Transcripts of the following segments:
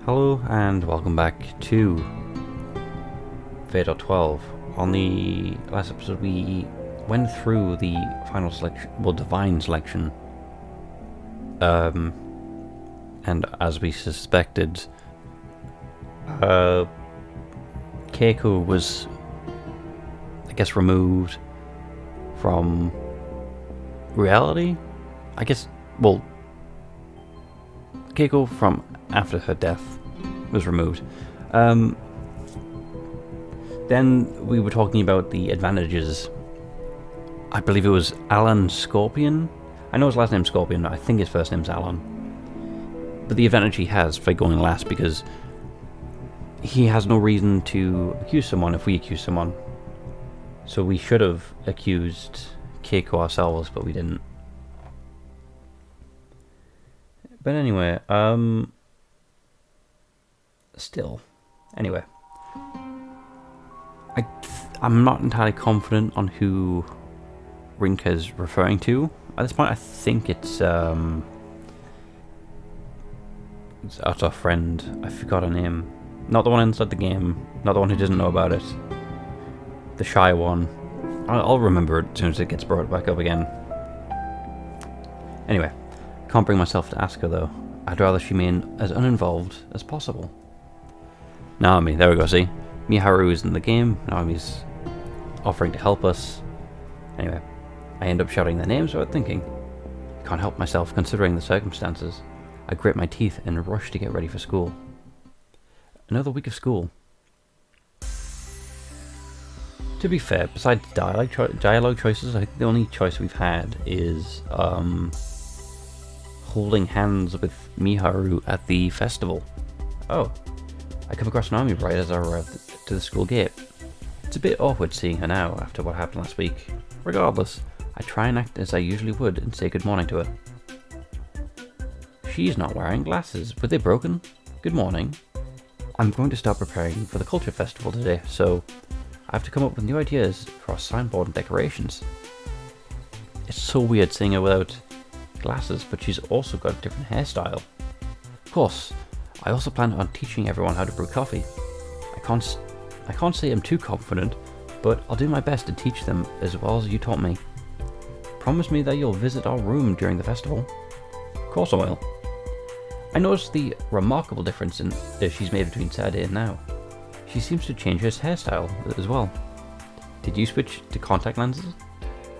Hello and welcome back to Fate 12. On the last episode we went through the final selection, divine selection. And as we suspected, Keiko was, I guess, removed from reality? Keiko from after her death was removed. Then we were talking about the advantages. I believe it was Alan Scorpion. I know his last name's Scorpion, I think his first name's Alan. But the advantage he has for going last, because he has no reason to accuse someone if we accuse someone. So we should have accused Keiko ourselves, but we didn't. But anyway, I'm not entirely confident on who Rinka is referring to. At this point, I think it's our friend. I forgot her name. Not the one inside the game. Not the one who doesn't know about it. The shy one. I'll remember it as soon as it gets brought back up again. Anyway, can't bring myself to ask her though. I'd rather she remain as uninvolved as possible. Naomi, there we go, see? Miharu is in the game. Naomi's offering to help us. Anyway, I end up shouting their names without thinking. I can't help myself considering the circumstances. I grit my teeth and rush to get ready for school. Another week of school. To be fair, besides dialogue choices, I think the only choice we've had is holding hands with Miharu at the festival. Oh, I come across Naomi right as I arrive to the school gate. It's a bit awkward seeing her now after what happened last week. Regardless, I try and act as I usually would and say good morning to her. She's not wearing glasses. Were they broken? Good morning. I'm going to start preparing for the culture festival today, so I have to come up with new ideas for our signboard and decorations. It's so weird seeing her without glasses, but she's also got a different hairstyle. Of course, I also plan on teaching everyone how to brew coffee. I can't say I'm too confident, but I'll do my best to teach them as well as you taught me. Promise me that you'll visit our room during the festival. Of course I will. I noticed the remarkable difference she's made between Saturday and now. She seems to change her hairstyle as well. Did you switch to contact lenses?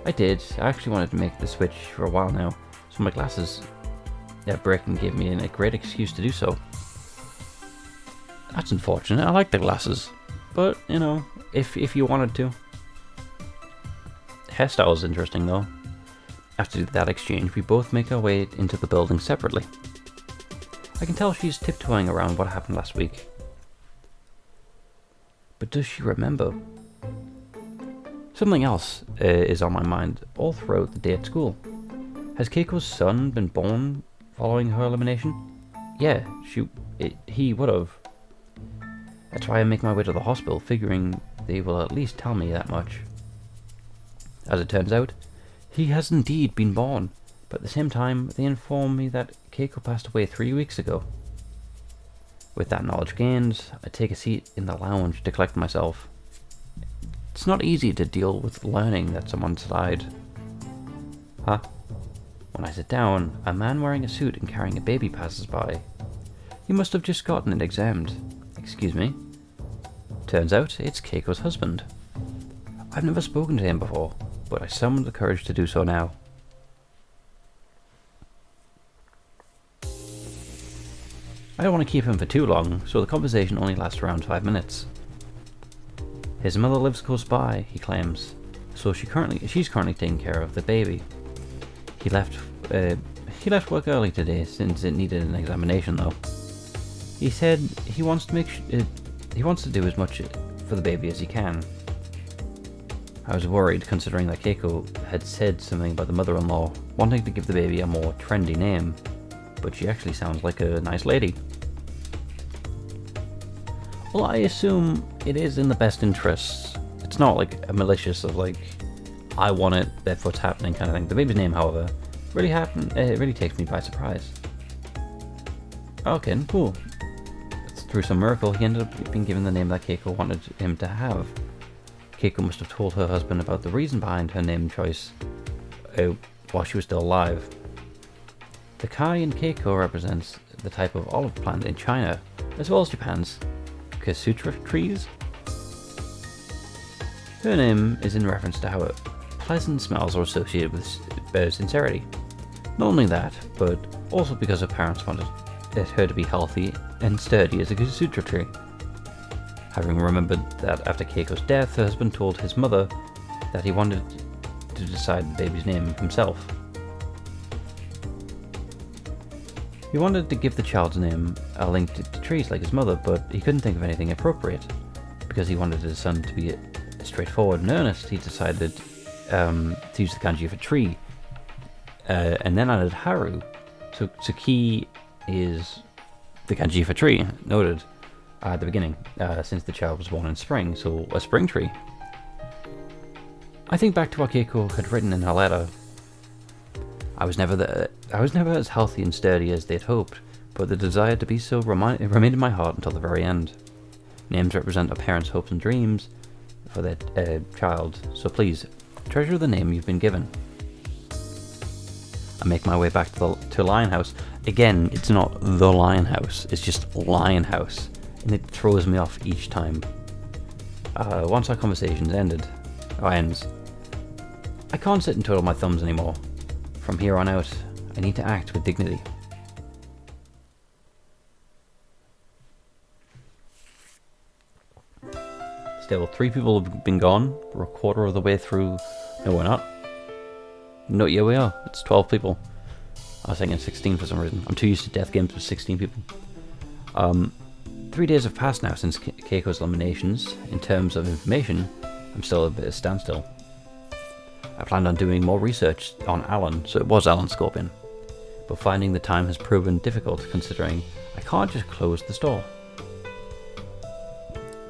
I did. I actually wanted to make the switch for a while now, so my glasses breaking gave me a great excuse to do so. That's unfortunate. I like the glasses, but you know, if you wanted to. Hairstyle is interesting though. After that exchange, we both make our way into the building separately. I can tell she's tiptoeing around what happened last week. But does she remember? Something else is on my mind all throughout the day at school. Has Keiko's son been born following her elimination? Yeah, he would have. That's why I make my way to the hospital, figuring they will at least tell me that much. As it turns out, he has indeed been born, but at the same time, they inform me that Keiko passed away 3 weeks ago. With that knowledge gained, I take a seat in the lounge to collect myself. It's not easy to deal with learning that someone's died. Huh? When I sit down, a man wearing a suit and carrying a baby passes by. He must have just gotten it examined. Excuse me. Turns out, it's Keiko's husband. I've never spoken to him before, but I summoned the courage to do so now. I don't want to keep him for too long, so the conversation only lasts around 5 minutes. His mother lives close by, he claims, so she's currently taking care of the baby. He left work early today since it needed an examination though. He said he wants to do as much for the baby as he can. I was worried considering that Keiko had said something about the mother-in-law wanting to give the baby a more trendy name, but she actually sounds like a nice lady. Well, I assume it is in the best interests. It's not like a malicious of like, I want it, therefore it's happening kind of thing. The baby's name, however, it really takes me by surprise. Okay, cool. through some miracle, he ended up being given the name that Keiko wanted him to have. Keiko must have told her husband about the reason behind her name choice while she was still alive. The Kai in Keiko represents the type of olive plant in China, as well as Japan's Kasutra trees. Her name is in reference to how pleasant smells are associated with sincerity. Not only that, but also because her parents wanted her to be healthy and sturdy as a Kasutra tree. Having remembered that after Keiko's death, her husband told his mother that he wanted to decide the baby's name himself. He wanted to give the child's name a link to trees like his mother, but he couldn't think of anything appropriate. Because he wanted his son to be straightforward and earnest, he decided to use the kanji for tree, and then added haru. So ki is the kanji for tree, noted at the beginning, since the child was born in spring, so a spring tree. I think back to what Keiko had written in her letter. I was never as healthy and sturdy as they'd hoped, but the desire to be so remained in my heart until the very end. Names represent a parent's hopes and dreams for their child, so please, treasure the name you've been given. I make my way back to Lion House. Again, it's not the Lion House, it's just Lion House, and it throws me off each time. Once our conversation ends, I can't sit and twiddle my thumbs anymore. From here on out, I need to act with dignity. Still, 3 people have been gone. We're a quarter of the way through. No, we're not. No, yeah, we are. It's 12 people. I was thinking 16 for some reason. I'm too used to death games with 16 people. 3 days have passed now since Keiko's eliminations. In terms of information, I'm still a bit of a standstill. I planned on doing more research on Alan, so it was Alan Scorpion. But finding the time has proven difficult considering I can't just close the store.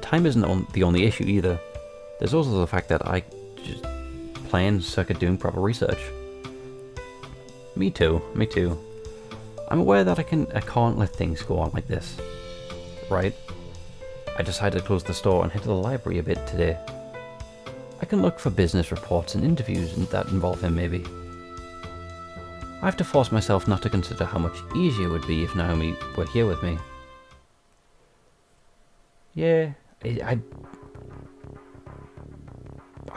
Time isn't the only issue either. There's also the fact that I just plain suck at doing proper research. Me too. I'm aware that I can't let things go on like this. Right? I decided to close the store and head to the library a bit today. I can look for business reports and interviews that involve him maybe. I have to force myself not to consider how much easier it would be if Naomi were here with me. Yeah, I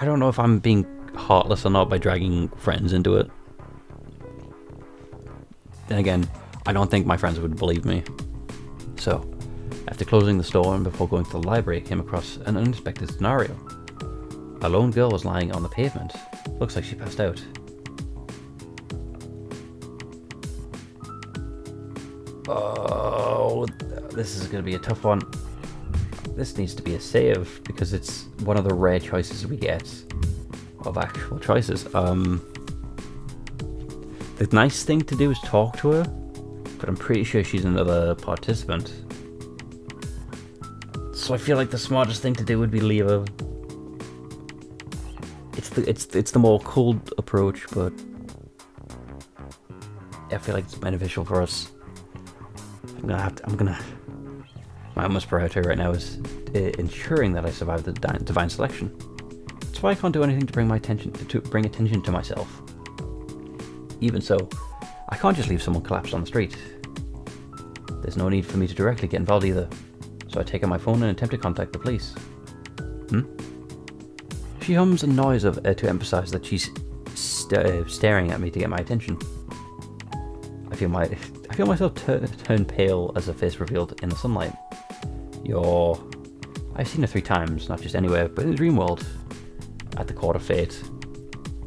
don't know if I'm being heartless or not by dragging friends into it. Then again, I don't think my friends would believe me. So, after closing the store and before going to the library, I came across an unexpected scenario. A lone girl was lying on the pavement. Looks like she passed out. Oh, this is going to be a tough one. This needs to be a save because it's one of the rare choices we get of actual choices. The nice thing to do is talk to her, but I'm pretty sure she's another participant. So I feel like the smartest thing to do would be leave her. It's the more cold approach, but I feel like it's beneficial for us. My almost priority right now is ensuring that I survive the divine selection. That's why I can't do anything to bring attention to myself. Even so, I can't just leave someone collapsed on the street. There's no need for me to directly get involved either, so I take out my phone and attempt to contact the police. She hums a noise to emphasize that she's staring at me to get my attention. I feel myself turn pale as her face revealed in the sunlight. I've seen her 3 times, not just anywhere, but in the dream world. At the Court of Fate.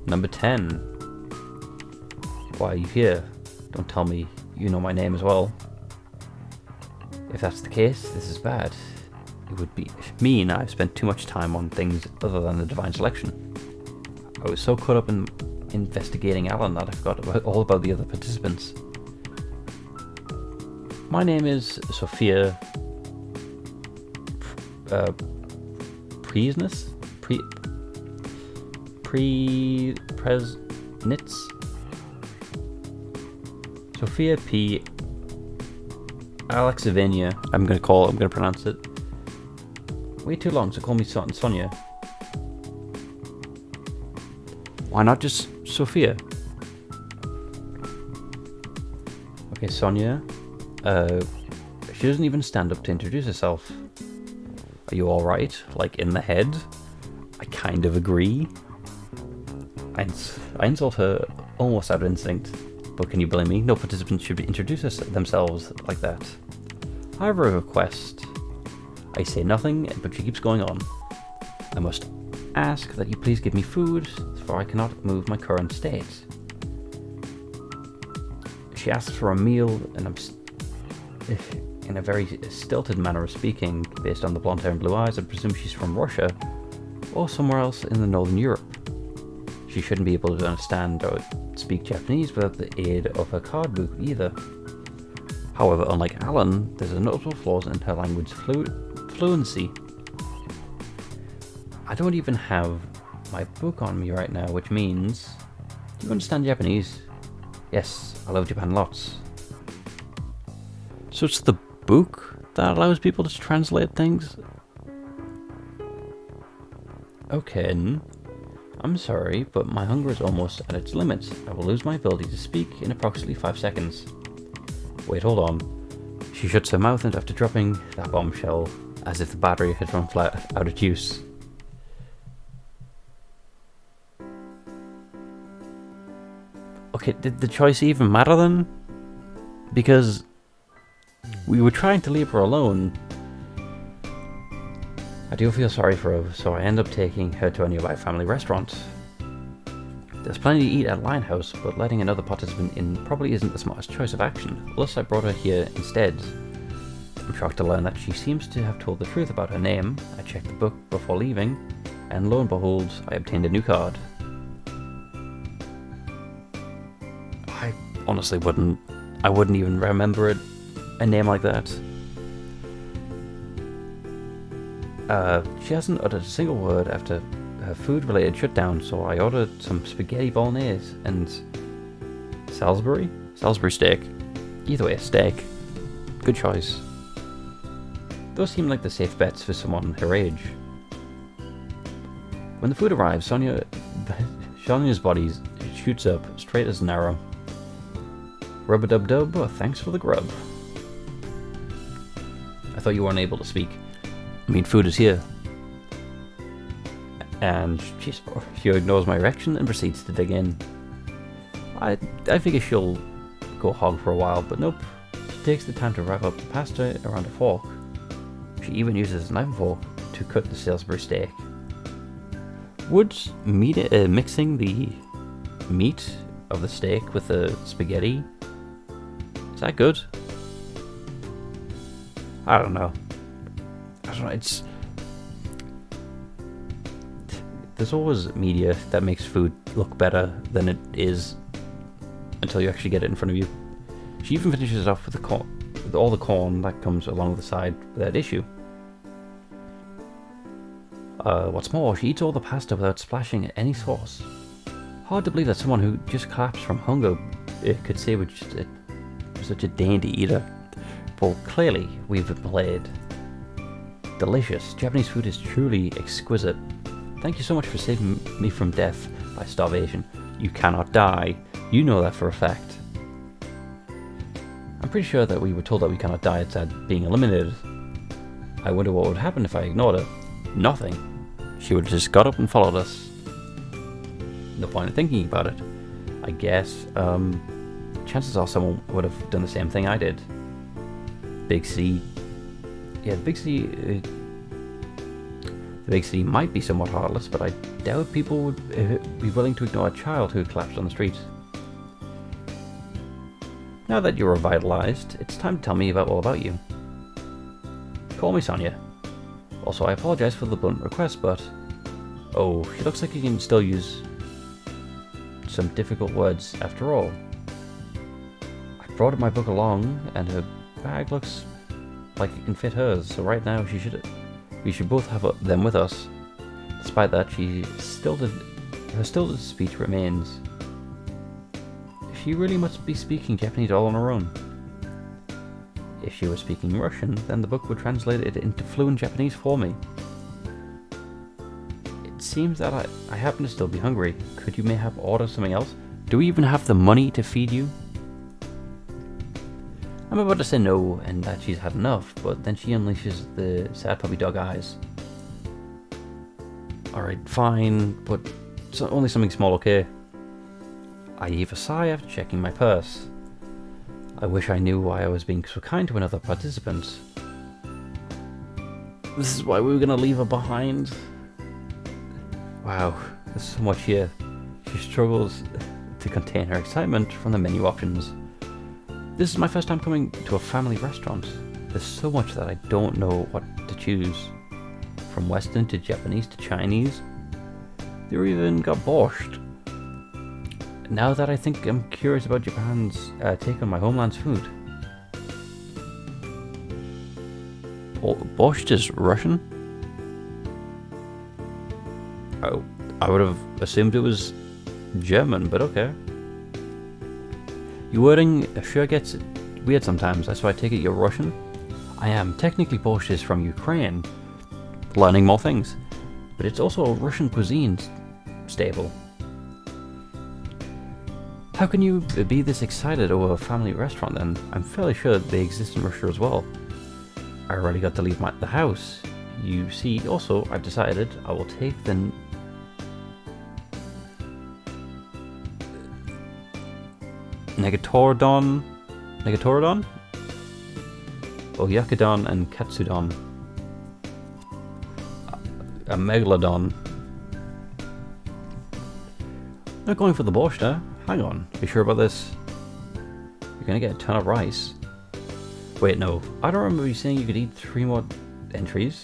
Number 10. Why are you here? Don't tell me you know my name as well. If that's the case, this is bad. It would mean I've spent too much time on things other than the divine selection. I was so caught up in investigating Alan that I forgot all about the other participants. My name is Sophia Presnitz? Sophia P. Alexivania. I'm gonna pronounce it. Way too long, so call me Sonya. Why not just Sophia? Okay, Sonya. She doesn't even stand up to introduce herself. Are you alright? Like, in the head? I kind of agree. I insult her almost out of instinct. But can you blame me? No participant should introduce themselves like that. I have a request. I say nothing, but she keeps going on. I must ask that you please give me food, for I cannot move my current state. She asks for a meal, and I'm in a very stilted manner of speaking, based on the blonde hair and blue eyes. I presume she's from Russia, or somewhere else in the Northern Europe. She shouldn't be able to understand or speak Japanese without the aid of her card book either. However, unlike Alan, there's a notable flaws in her language fluency. I don't even have my book on me right now, which means... Do you understand Japanese? Yes, I love Japan lots. So it's the book that allows people to translate things? Okay, I'm sorry, but my hunger is almost at its limits. I will lose my ability to speak in approximately 5 seconds. Wait, hold on. She shuts her mouth and after dropping that bombshell, as if the battery had run flat out of juice. Okay, did the choice even matter then? Because we were trying to leave her alone. I do feel sorry for her, so I end up taking her to a nearby family restaurant. There's plenty to eat at Linehouse, but letting another participant in probably isn't the smartest choice of action. Thus I brought her here instead. I'm shocked to learn that she seems to have told the truth about her name. I checked the book before leaving, and lo and behold, I obtained a new card. I honestly wouldn't even remember it, a name like that. She hasn't uttered a single word after her food-related shutdown, so I ordered some spaghetti bolognese and Salisbury steak. Either way, steak. Good choice. Those seem like the safe bets for someone her age. When the food arrives, Sonya's body shoots up, straight as an arrow. Rub-a-dub-dub, thanks for the grub. I thought you weren't able to speak. I mean, food is here. And she ignores my erection and proceeds to dig in. I figure she'll go hog for a while, but nope. She takes the time to wrap up the pasta around a fork. She even uses a knife and fork to cut the Salisbury steak. Would mixing the meat of the steak with the spaghetti, is that good? I don't know. It's... There's always media that makes food look better than it is until you actually get it in front of you. She even finishes it off with all the corn that comes along the side without issue. What's more, she eats all the pasta without splashing any sauce. Hard to believe that someone who just collapsed from hunger could say we're just such a dainty eater. But clearly, we've been played. Delicious. Japanese food is truly exquisite. Thank you so much for saving me from death by starvation. You cannot die. You know that for a fact. I'm pretty sure that we were told that we cannot die outside being eliminated. I wonder what would happen if I ignored her. Nothing. She would have just got up and followed us. No point in thinking about it. I guess, chances are someone would have done the same thing I did. Big C. Yeah, the big city might be somewhat heartless, but I doubt people would be willing to ignore a child who collapsed on the street. Now that you're revitalized, it's time to tell me all about you. Call me Sonya. Also, I apologize for the blunt request, but... Oh, she looks like you can still use some difficult words after all. I brought my book along, and her bag looks like it can fit hers, so right now we should both have them with us. Despite that, her stilted speech remains. She really must be speaking Japanese all on her own. If she was speaking Russian, then the book would translate it into fluent Japanese for me. It seems that I happen to still be hungry. Could you mayhap order something else? Do we even have the money to feed you? I'm about to say no and that she's had enough, but then she unleashes the sad puppy dog eyes. Alright, fine, but only something small, okay? I heave a sigh after checking my purse. I wish I knew why I was being so kind to another participant. This is why we were gonna leave her behind. Wow, there's so much here. She struggles to contain her excitement from the menu options. This is my first time coming to a family restaurant. There's so much that I don't know what to choose. From Western to Japanese to Chinese. They even got borscht. Now that I think, I'm curious about Japan's take on my homeland's food. Borscht is Russian? Oh, I would have assumed it was German, but okay. Your wording sure gets weird sometimes, so I take it you're Russian? I am. Technically borscht is from Ukraine. Learning more things. But it's also a Russian cuisine staple. How can you be this excited over a family restaurant then? I'm fairly sure they exist in Russia as well. I already got to leave the house. You see, also, I've decided I will take the Negatorodon, Oyakodon and Katsudon. A Megalodon. Not going for the borscht, huh? Hang on, be sure about this. You're gonna get a ton of rice. Wait, no. I don't remember you saying you could eat 3 more entries.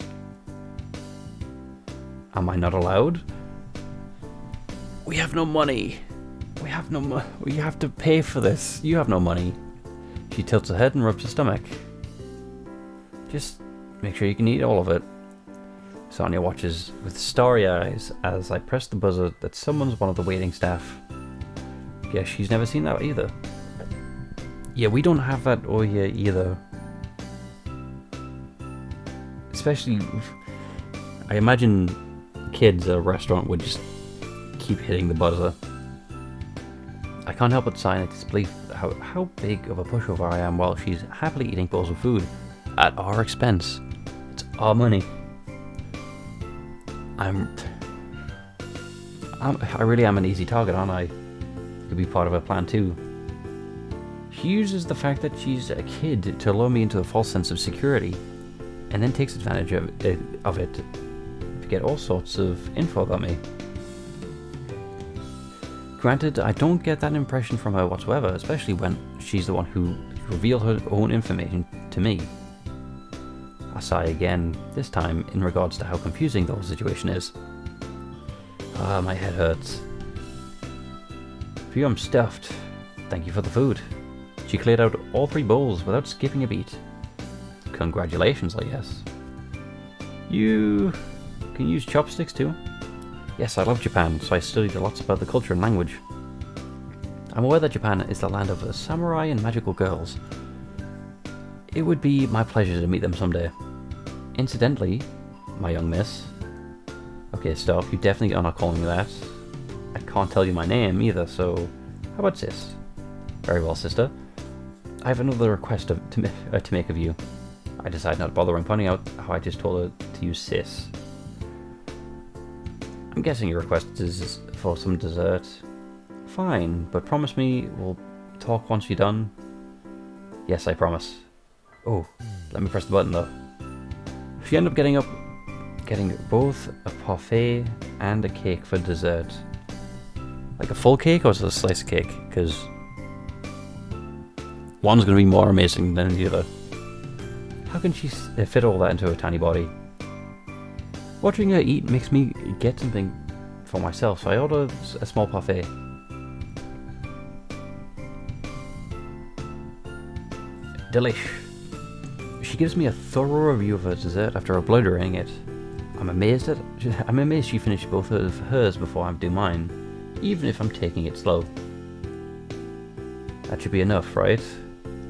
Am I not allowed? We have no money. We have no money. We have to pay for this. You have no money. She tilts her head and rubs her stomach. Just make sure you can eat all of it. Sonya watches with starry eyes as I press the buzzer that summons one of the waiting staff. Guess she's never seen that either. Yeah, we don't have that here either. Especially, I imagine kids at a restaurant would just keep hitting the buzzer. I can't help but sigh in disbelief how big of a pushover I am while she's happily eating bowls of food at our expense. It's our money. I really am an easy target, aren't I? Could be part of her plan too. She uses the fact that she's a kid to lure me into a false sense of security, and then takes advantage of it to get all sorts of info about me. Granted, I don't get that impression from her whatsoever, especially when she's the one who revealed her own information to me. I sigh again, this time in regards to how confusing the whole situation is. Ah, my head hurts. Phew, I'm stuffed. Thank you for the food. She cleared out all 3 bowls without skipping a beat. Congratulations, I guess. You can use chopsticks too? Yes, I love Japan, so I studied lots about the culture and language. I'm aware that Japan is the land of samurai and magical girls. It would be my pleasure to meet them someday. Incidentally, my young miss. Okay, stop, you definitely are not calling me that. I can't tell you my name either, so how about sis? Very well, sister. I have another request to make of you. I decide not to bother pointing out how I just told her to use sis. I'm guessing your request is for some dessert. Fine, but promise me we'll talk once you're done. Yes, I promise. Oh, let me press the button though. She ended up getting both a parfait and a cake for dessert. Like a full cake or is it a slice of cake? Because one's going to be more amazing than the other. How can she fit all that into her tiny body? Watching her eat makes me get something for myself, so I ordered a small parfait. Delish. She gives me a thorough review of her dessert after obliterating it. I'm amazed she finished both of hers before I do mine, even if I'm taking it slow. That should be enough, right?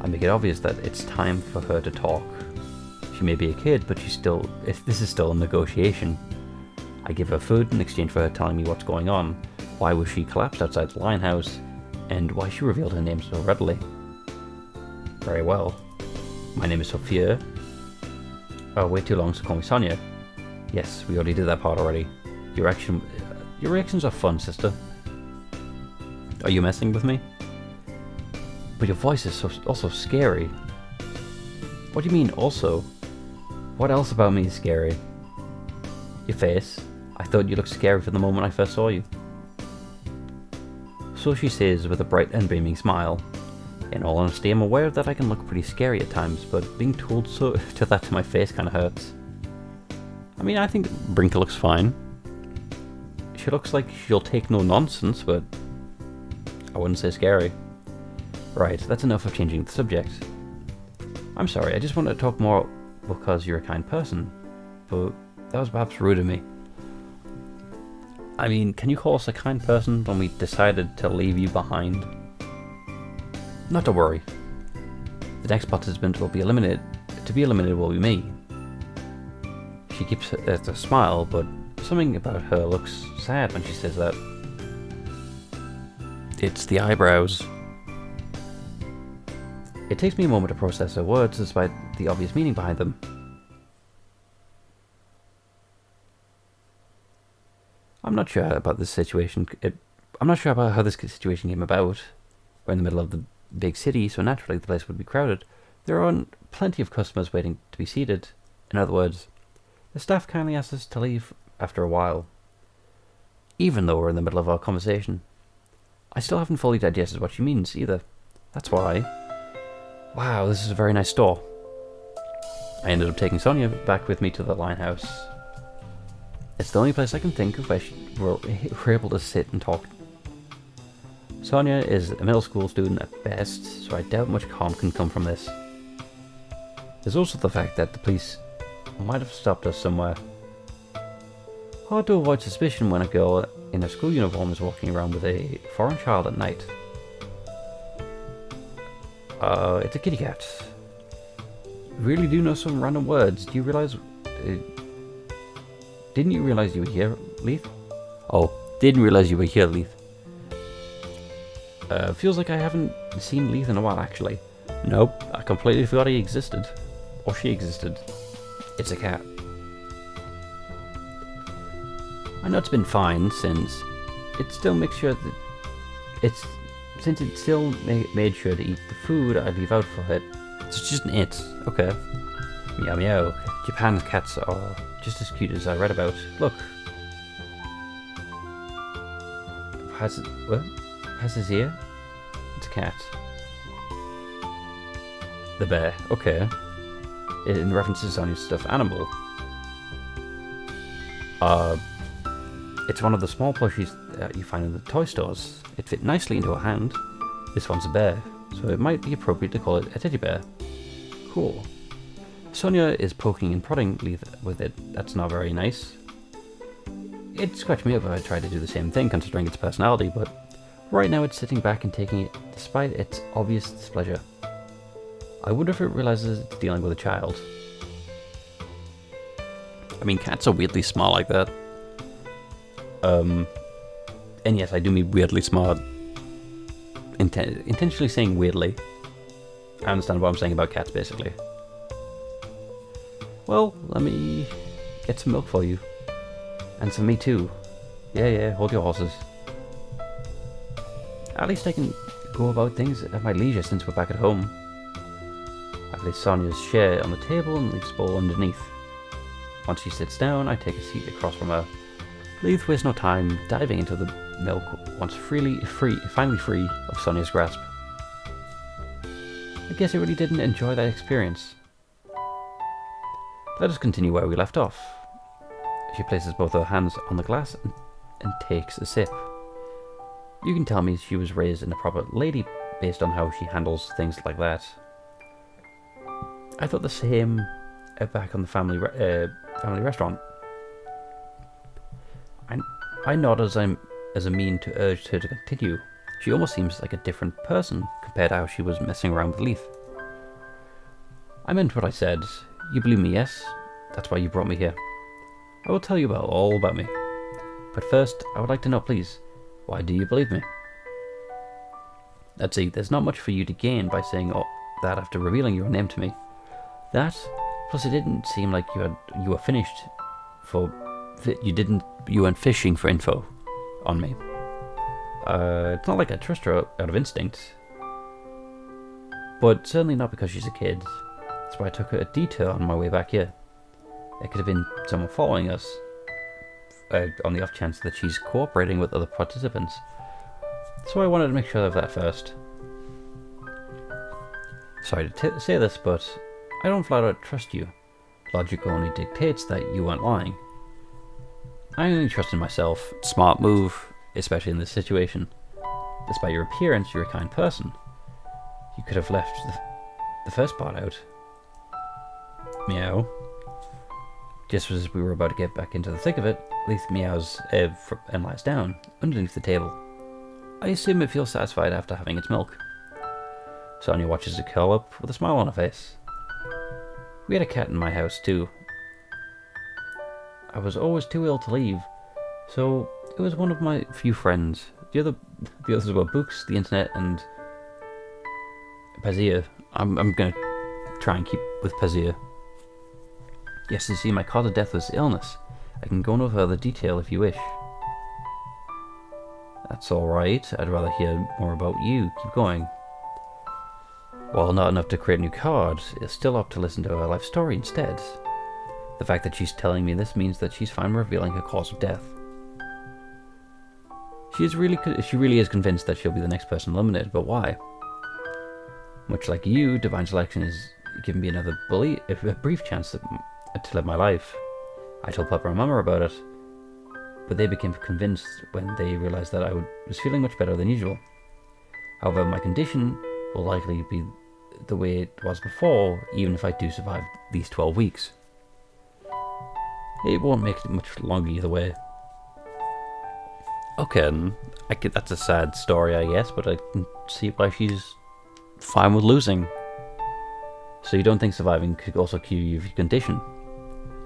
I make it obvious that it's time for her to talk. She may be a kid, but this is still a negotiation. I give her food in exchange for her telling me what's going on, why was she collapsed outside the Lionhouse, and why she revealed her name so readily. Very well. My name is Sophia. Oh, wait too long, so call me Sonya. Yes, we already did that part already. Your reactions are fun, sister. Are you messing with me? But your voice is also scary. What do you mean, also? What else about me is scary? Your face. I thought you looked scary from the moment I first saw you. So she says with a bright and beaming smile. In all honesty, I'm aware that I can look pretty scary at times, but being told so to my face kind of hurts. I mean, I think Brinka looks fine. She looks like she'll take no nonsense, but I wouldn't say scary. Right, that's enough of changing the subject. I'm sorry, I just wanted to talk more because you're a kind person, but that was perhaps rude of me. I mean, can you call us a kind person when we decided to leave you behind? Not to worry. The next participant will be eliminated. To be eliminated will be me. She keeps a smile, but something about her looks sad when she says that. It's the eyebrows. It takes me a moment to process her words, despite the obvious meaning behind them. I'm not sure about this situation. I'm not sure about how this situation came about. We're in the middle of the big city, so naturally the place would be crowded. There are plenty of customers waiting to be seated. In other words, the staff kindly asked us to leave after a while, even though we're in the middle of our conversation. I still haven't fully digested what she means either. That's why. Wow, this is a very nice store. I ended up taking Sonya back with me to the Lionhouse. It's the only place I can think of where we're able to sit and talk. Sonya is a middle school student at best, so I doubt much harm can come from this. There's also the fact that the police might have stopped us somewhere. Hard to avoid suspicion when a girl in a school uniform is walking around with a foreign child at night. It's a kitty cat. Really do know some random words. Do you realize... didn't you realize you were here, Leith? Oh, didn't realize you were here, Leith. Feels like I haven't seen Leith in a while, actually. Nope, I completely forgot he existed. Or she existed. It's a cat. I know it's been fine since it still makes sure that since it still made sure to eat the food I leave out for it. It's just an it. Okay. Meow meow. Japan's cats are just as cute as I read about. Look. Has his ear? It's a cat. The bear. Okay. In references on his stuffed animal. It's one of the small plushies that you find in the toy stores. It fit nicely into a hand. This one's a bear, so it might be appropriate to call it a teddy bear. Cool. Sonya is poking and prodding Leith with it. That's not very nice. It'd scratch me up if I tried to do the same thing considering its personality, but right now it's sitting back and taking it despite its obvious displeasure. I wonder if it realizes it's dealing with a child. I mean, cats are weirdly smart like that. And yes, I do mean weirdly smart. Intentionally saying weirdly. I understand what I'm saying about cats, basically. Well, let me get some milk for you. And some me too. Yeah, hold your horses. At least I can go about things at my leisure since we're back at home. I place Sonya's share on the table and leave bowl underneath. Once she sits down, I take a seat across from her. Leith wastes no time diving into the milk once finally free of Sonya's grasp. I guess I really didn't enjoy that experience. Let us continue where we left off. She places both her hands on the glass and takes a sip. You can tell me she was raised in a proper lady based on how she handles things like that. I thought the same back on the family restaurant. I nod as a mean to urge her to continue. She almost seems like a different person compared to how she was messing around with Leith. I meant what I said. You believe me, yes? That's why you brought me here. I will tell you all about me. But first, I would like to know, please, why do you believe me? Let's see, there's not much for you to gain by saying that after revealing your name to me. That, plus it didn't seem like you were finished you weren't fishing for info on me. It's not like I trust her out of instinct. But certainly not because she's a kid. That's why I took a detour on my way back here. It could have been someone following us, on the off chance that she's cooperating with other participants. So I wanted to make sure of that first. Sorry to say this, but I don't flat out trust you. Logic only dictates that you weren't lying. I only trust in myself. Smart move, especially in this situation. Despite your appearance, you're a kind person. You could have left the first part out. Meow. Just as we were about to get back into the thick of it, Leith meows and lies down, underneath the table. I assume it feels satisfied after having its milk. Sonya watches it curl up with a smile on her face. We had a cat in my house too. I was always too ill to leave, so it was one of my few friends. The others were books, the internet, and Pazia. I'm gonna try and keep with Pazia. Yes, you see, my cause of death was illness. I can go into further detail if you wish. That's alright. I'd rather hear more about you. Keep going. While not enough to create a new card, it's still up to listen to her life story instead. The fact that she's telling me this means that she's fine revealing her cause of death. She really is convinced that she'll be the next person eliminated, but why? Much like you, divine selection is giving me a brief chance to live my life. I told Papa and Mama about it, but they became convinced when they realized that I was feeling much better than usual. However, my condition will likely be the way it was before, even if I do survive these 12 weeks. It won't make it much longer either way. Okay, that's a sad story, I guess, but I can see why she's fine with losing. So you don't think surviving could also cure you of your condition?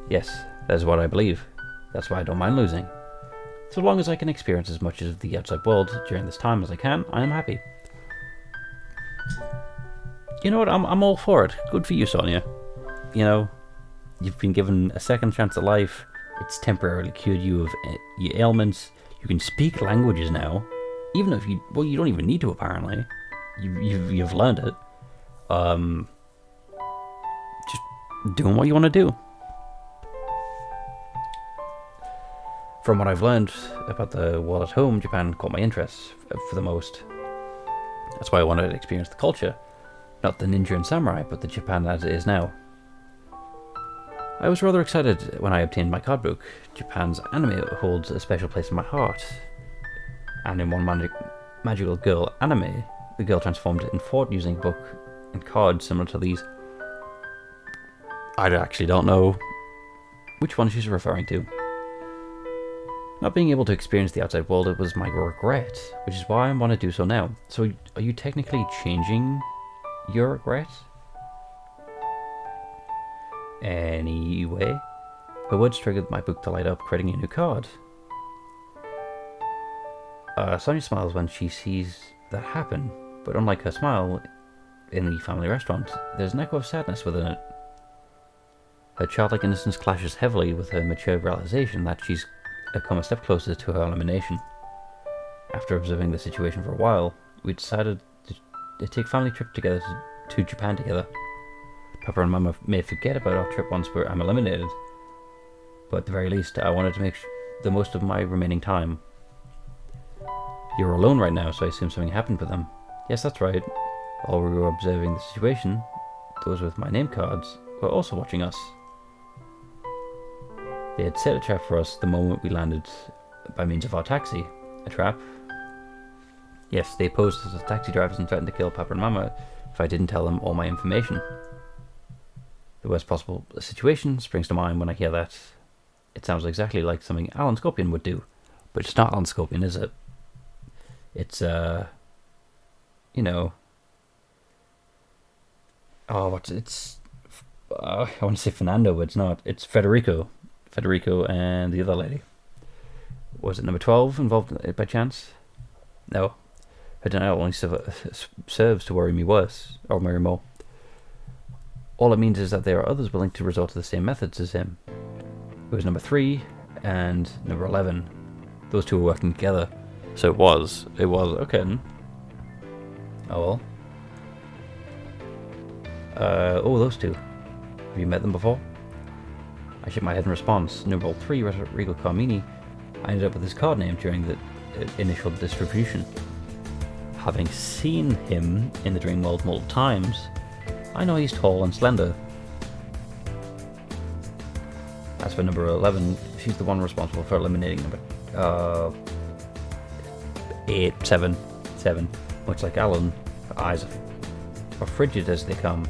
Yes, that's what I believe. That's why I don't mind losing. So long as I can experience as much of the outside world during this time as I can, I am happy. You know what, I'm all for it. Good for you, Sonya. You know, you've been given a second chance at life. It's temporarily cured you of your ailments. You can speak languages now. Even if you don't even need to, apparently. You've learned it. Just doing what you want to do. From what I've learned about the world at home, Japan caught my interest for the most. That's why I wanted to experience the culture. Not the ninja and samurai, but the Japan as it is now. I was rather excited when I obtained my card book. Japan's anime holds a special place in my heart. And in one magical girl anime, the girl transformed and fought using a book and cards similar to these. I actually don't know which one she's referring to. Not being able to experience the outside world, it was my regret, which is why I want to do so now. So are you technically changing your regret? Anyway, her words triggered my book to light up, creating a new card. Sonya smiles when she sees that happen, but unlike her smile in the family restaurant, there's an echo of sadness within it. Her childlike innocence clashes heavily with her mature realization that she's come a step closer to her elimination. After observing the situation for a while, we decided to take a family trip together to Japan together. Papa and Mama may forget about our trip once I'm eliminated, but at the very least, I wanted to make the most of my remaining time. You're alone right now, so I assume something happened with them. Yes, that's right. While we were observing the situation, those with my name cards were also watching us. They had set a trap for us the moment we landed by means of our taxi. A trap? Yes, they posed as taxi drivers and threatened to kill Papa and Mama if I didn't tell them all my information. The worst possible situation springs to mind when I hear that. It sounds exactly like something Alan Scorpion would do. But it's not Alan Scorpion, is it? It's, you know... Oh, it's I want to say Fernando, but it's not. It's Federico. Federico and the other lady. Was it number 12 involved by chance? No. Her denial only serves to worry me worse, or worry more. All it means is that there are others willing to resort to the same methods as him. It was number 3 and number 11. Those two were working together. So it was. Okay then. Oh well. Those two. Have you met them before? I shook my head in response. Number 3, Rigo Carmini. I ended up with his card name during the initial distribution. Having seen him in the dream world multiple times, I know he's tall and slender. As for number 11, she's the one responsible for eliminating number 7. Much like Alan, her eyes are frigid as they come.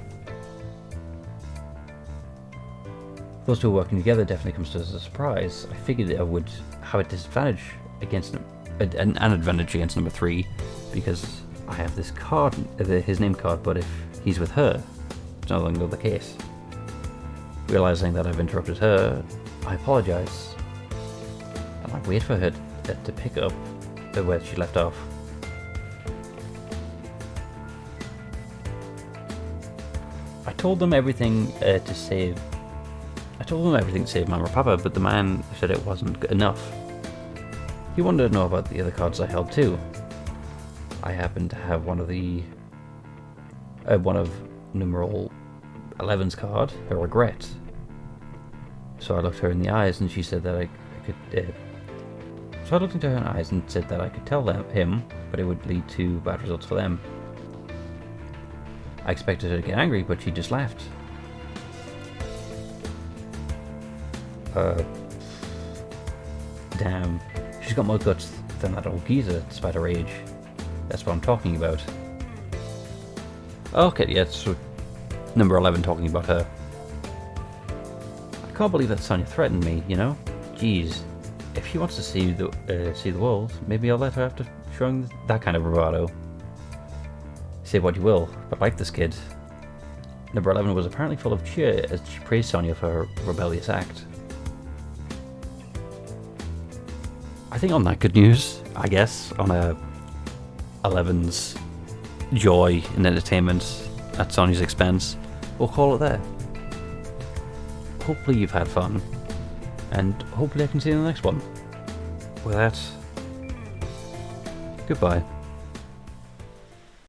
Those two working together definitely comes to us as a surprise. I figured I would have a disadvantage against an advantage against number 3 because I have this card, his name card, but if he's with her, it's no longer the case. Realizing that I've interrupted her, I apologize. And I wait for her to pick up where she left off. I told them everything to save Mama Papa, but the man said it wasn't good enough. He wanted to know about the other cards I held too. I happened to have one of numeral 11's card, her regret. So I looked her in the eyes, and she said that I could. So I looked into her eyes and said that I could tell him, but it would lead to bad results for them. I expected her to get angry, but she just laughed. Damn. She's got more guts than that old geezer, despite her age. That's what I'm talking about. Okay, yeah, so number 11 talking about her. I can't believe that Sonya threatened me, you know? Jeez. If she wants to see the world, maybe I'll let her after showing that kind of bravado. Say what you will, but like this kid. Number 11 was apparently full of cheer as she praised Sonya for her rebellious act. I think on that good news, I guess, on 11's joy and entertainment at Sonya's expense, we'll call it there. Hopefully you've had fun, and hopefully I can see you in the next one. With that, goodbye.